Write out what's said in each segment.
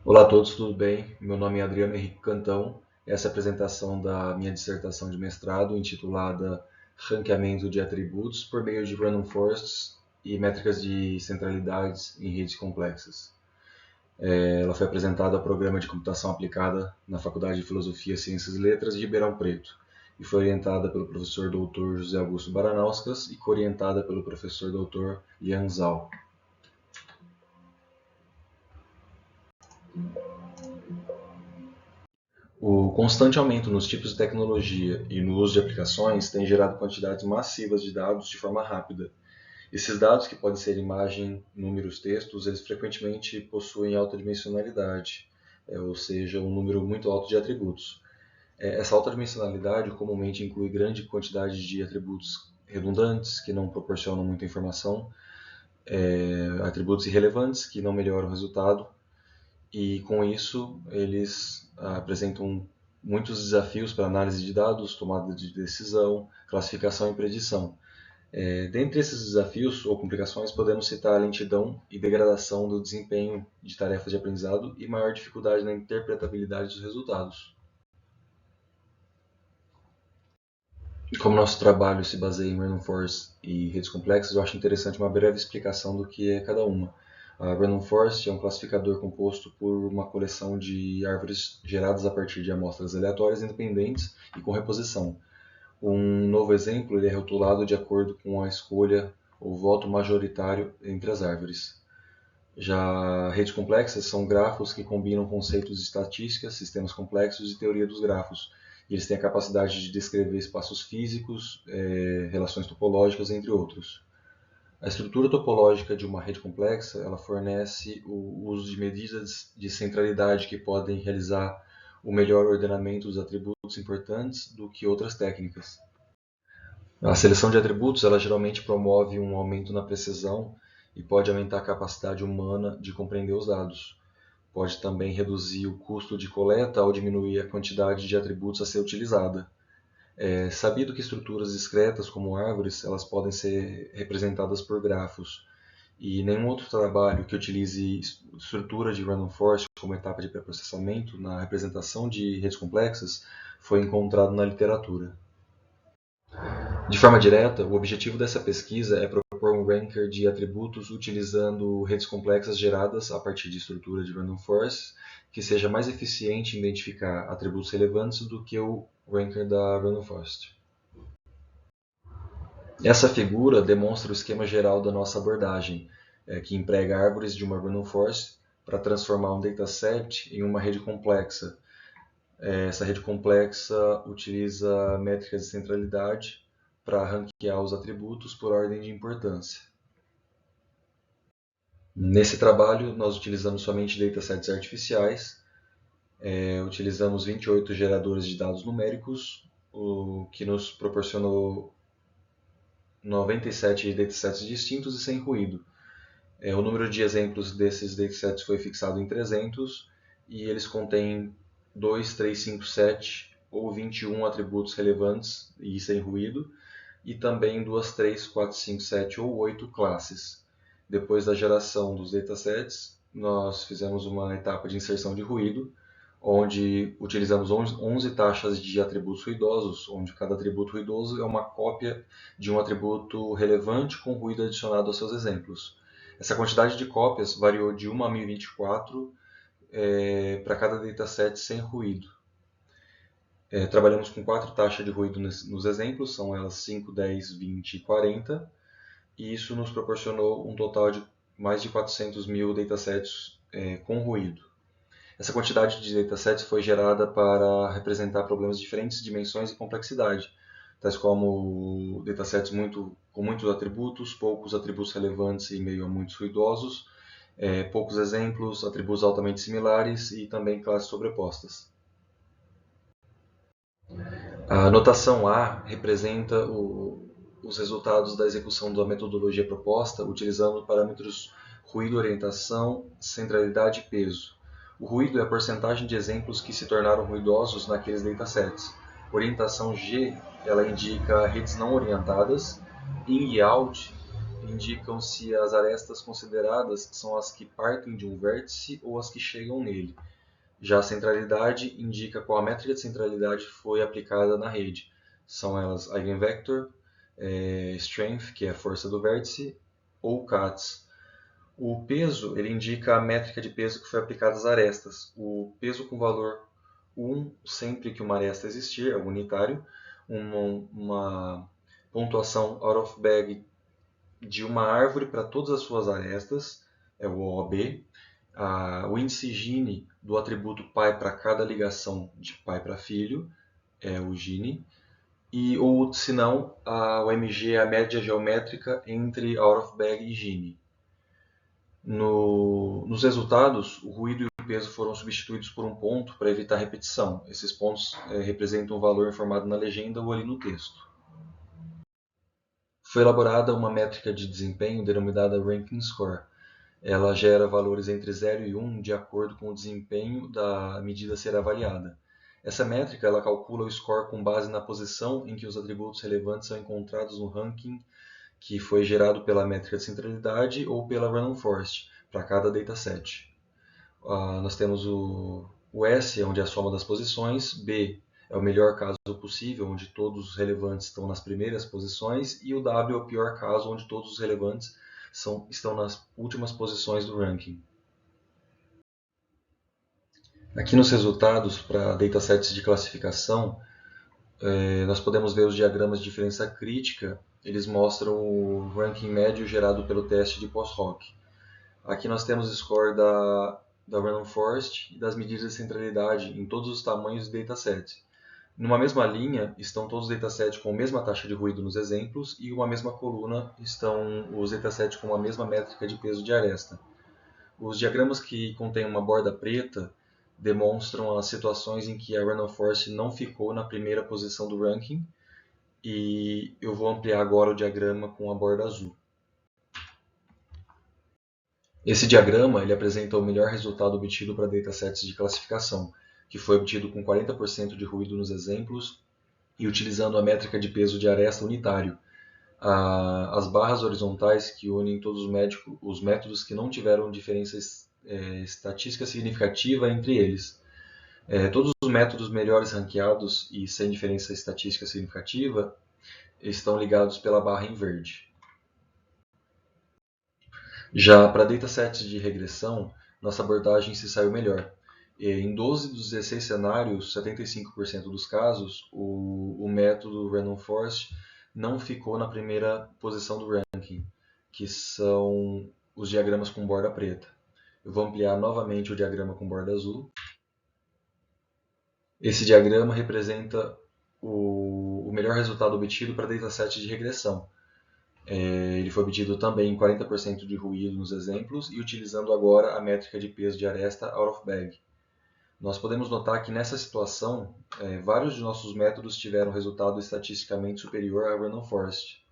Olá a todos, tudo bem? Meu nome é Adriano Henrique Cantão. Essa é a apresentação da minha dissertação de mestrado intitulada Ranqueamento de Atributos por meio de Random Forests e Métricas de Centralidades em Redes Complexas. Ela foi apresentada ao Programa de Computação Aplicada na Faculdade de Filosofia, Ciências e Letras de Ribeirão Preto e foi orientada pelo professor Dr. José Augusto Baranauskas e coorientada pelo professor Dr. Lian Zhao. O constante aumento nos tipos de tecnologia e no uso de aplicações tem gerado quantidades massivas de dados de forma rápida. Esses dados, que podem ser imagem, números, textos, eles frequentemente possuem alta dimensionalidade, ou seja, um número muito alto de atributos. Essa alta dimensionalidade comumente inclui grande quantidade de atributos redundantes, que não proporcionam muita informação, atributos irrelevantes, que não melhoram o resultado, e com isso eles apresentam muitos desafios para análise de dados, tomada de decisão, classificação e predição. Dentre esses desafios ou complicações, podemos citar a lentidão e degradação do desempenho de tarefas de aprendizado e maior dificuldade na interpretabilidade dos resultados. Como nosso trabalho se baseia em random forest e redes complexas, eu acho interessante uma breve explicação do que é cada uma. A Random Forest é um classificador composto por uma coleção de árvores geradas a partir de amostras aleatórias independentes e com reposição. Um novo exemplo ele é rotulado de acordo com a escolha ou voto majoritário entre as árvores. Já redes complexas são grafos que combinam conceitos de estatística, sistemas complexos e teoria dos grafos. E eles têm a capacidade de descrever espaços físicos, relações topológicas, entre outros. A estrutura topológica de uma rede complexa ela fornece o uso de medidas de centralidade que podem realizar o melhor ordenamento dos atributos importantes do que outras técnicas. A seleção de atributos ela geralmente promove um aumento na precisão e pode aumentar a capacidade humana de compreender os dados. Pode também reduzir o custo de coleta ao diminuir a quantidade de atributos a ser utilizada. É sabido que estruturas discretas, como árvores, elas podem ser representadas por grafos, e nenhum outro trabalho que utilize estrutura de random forest como etapa de pré-processamento na representação de redes complexas foi encontrado na literatura. De forma direta, o objetivo dessa pesquisa é propor um ranker de atributos utilizando redes complexas geradas a partir de estrutura de random forest que seja mais eficiente em identificar atributos relevantes do que o ranker da random forest. Essa figura demonstra o esquema geral da nossa abordagem, que emprega árvores de uma random forest para transformar um dataset em uma rede complexa. Essa rede complexa utiliza métricas de centralidade para ranquear os atributos por ordem de importância. Nesse trabalho, nós utilizamos somente datasets artificiais, utilizamos 28 geradores de dados numéricos, o que nos proporcionou 97 datasets distintos e sem ruído. O número de exemplos desses datasets foi fixado em 300 e eles contêm 2, 3, 5, 7 ou 21 atributos relevantes e sem ruído, e também 2, 3, 4, 5, 7 ou 8 classes. Depois da geração dos datasets, nós fizemos uma etapa de inserção de ruído, onde utilizamos 11 taxas de atributos ruidosos, onde cada atributo ruidoso é uma cópia de um atributo relevante com ruído adicionado aos seus exemplos. Essa quantidade de cópias variou de 1 a 1024 para cada dataset sem ruído. Trabalhamos com 4 taxas de ruído nos exemplos, são elas 5, 10, 20 e 40, e isso nos proporcionou um total de mais de 400 mil datasets com ruído. Essa quantidade de datasets foi gerada para representar problemas de diferentes dimensões e complexidade, tais como datasets com muitos atributos, poucos atributos relevantes em meio a muitos ruidosos, poucos exemplos, atributos altamente similares e também classes sobrepostas. A notação A representa os resultados da execução da metodologia proposta utilizando parâmetros ruído, orientação, centralidade e peso. O ruído é a porcentagem de exemplos que se tornaram ruidosos naqueles datasets. Orientação G ela indica redes não orientadas. In e out indicam se as arestas consideradas são as que partem de um vértice ou as que chegam nele. Já a centralidade indica qual a métrica de centralidade foi aplicada na rede. São elas eigenvector, strength, que é a força do vértice, ou CATS. O peso ele indica a métrica de peso que foi aplicada às arestas. O peso com valor 1 sempre que uma aresta existir, é unitário. Uma pontuação out of bag de uma árvore para todas as suas arestas, é o OOB. O índice Gini do atributo pai para cada ligação de pai para filho, é o Gini. Ou, se não, o MG é a média geométrica entre out of bag e Gini. Nos resultados, o ruído e o peso foram substituídos por um ponto para evitar repetição. Esses pontos representam o valor informado na legenda ou ali no texto. Foi elaborada uma métrica de desempenho denominada Ranking Score. Ela gera valores entre 0 e 1 de acordo com o desempenho da medida a ser avaliada. Essa métrica ela calcula o score com base na posição em que os atributos relevantes são encontrados no ranking que foi gerado pela métrica de centralidade ou pela Random Forest, para cada dataset. Nós temos o S, onde é a soma das posições, B é o melhor caso possível, onde todos os relevantes estão nas primeiras posições, e o W é o pior caso, onde todos os relevantes estão nas últimas posições do ranking. Aqui nos resultados para datasets de classificação, nós podemos ver os diagramas de diferença crítica. Eles mostram o ranking médio gerado pelo teste de post-hoc. Aqui nós temos o score da Random Forest e das medidas de centralidade em todos os tamanhos do dataset. Numa mesma linha estão todos os datasets com a mesma taxa de ruído nos exemplos, e uma mesma coluna estão os datasets com a mesma métrica de peso de aresta. Os diagramas que contêm uma borda preta demonstram as situações em que a Random Forest não ficou na primeira posição do ranking, e eu vou ampliar agora o diagrama com a borda azul. Esse diagrama ele apresenta o melhor resultado obtido para datasets de classificação, que foi obtido com 40% de ruído nos exemplos e utilizando a métrica de peso de aresta unitário. As barras horizontais que unem todos os métodos que não tiveram diferença estatística significativa entre eles. Todos os métodos melhores ranqueados e sem diferença estatística significativa estão ligados pela barra em verde. Já para datasets de regressão, nossa abordagem se saiu melhor. Em 12 dos 16 cenários, 75% dos casos, o método Random Forest não ficou na primeira posição do ranking, que são os diagramas com borda preta. Eu vou ampliar novamente o diagrama com borda azul. Esse diagrama representa o melhor resultado obtido para datasets de regressão. Ele foi obtido também em 40% de ruído nos exemplos e utilizando agora a métrica de peso de aresta out of bag. Nós podemos notar que nessa situação, vários de nossos métodos tiveram resultado estatisticamente superior à Random Forest.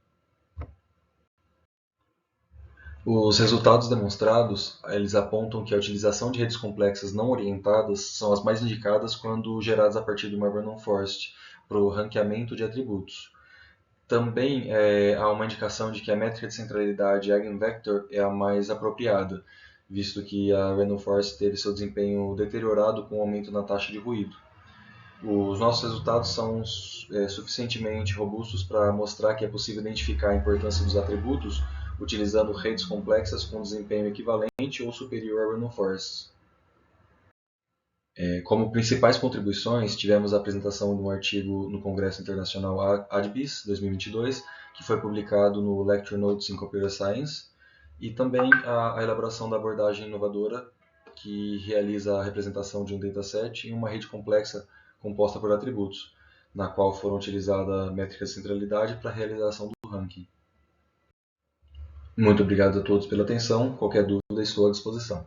Os resultados demonstrados, eles apontam que a utilização de redes complexas não orientadas são as mais indicadas quando geradas a partir de uma Random Forest para o ranqueamento de atributos. Também há uma indicação de que a métrica de centralidade eigenvector é a mais apropriada, visto que a Random Forest teve seu desempenho deteriorado com o aumento na taxa de ruído. Os nossos resultados são suficientemente robustos para mostrar que é possível identificar a importância dos atributos utilizando redes complexas com desempenho equivalente ou superior a Random Forest. Como principais contribuições, tivemos a apresentação de um artigo no Congresso Internacional ADBIS 2022, que foi publicado no Lecture Notes in Computer Science, e também a elaboração da abordagem inovadora, que realiza a representação de um dataset em uma rede complexa composta por atributos, na qual foram utilizadas métricas de centralidade para a realização do ranking. Muito obrigado a todos pela atenção. Qualquer dúvida, estou à disposição.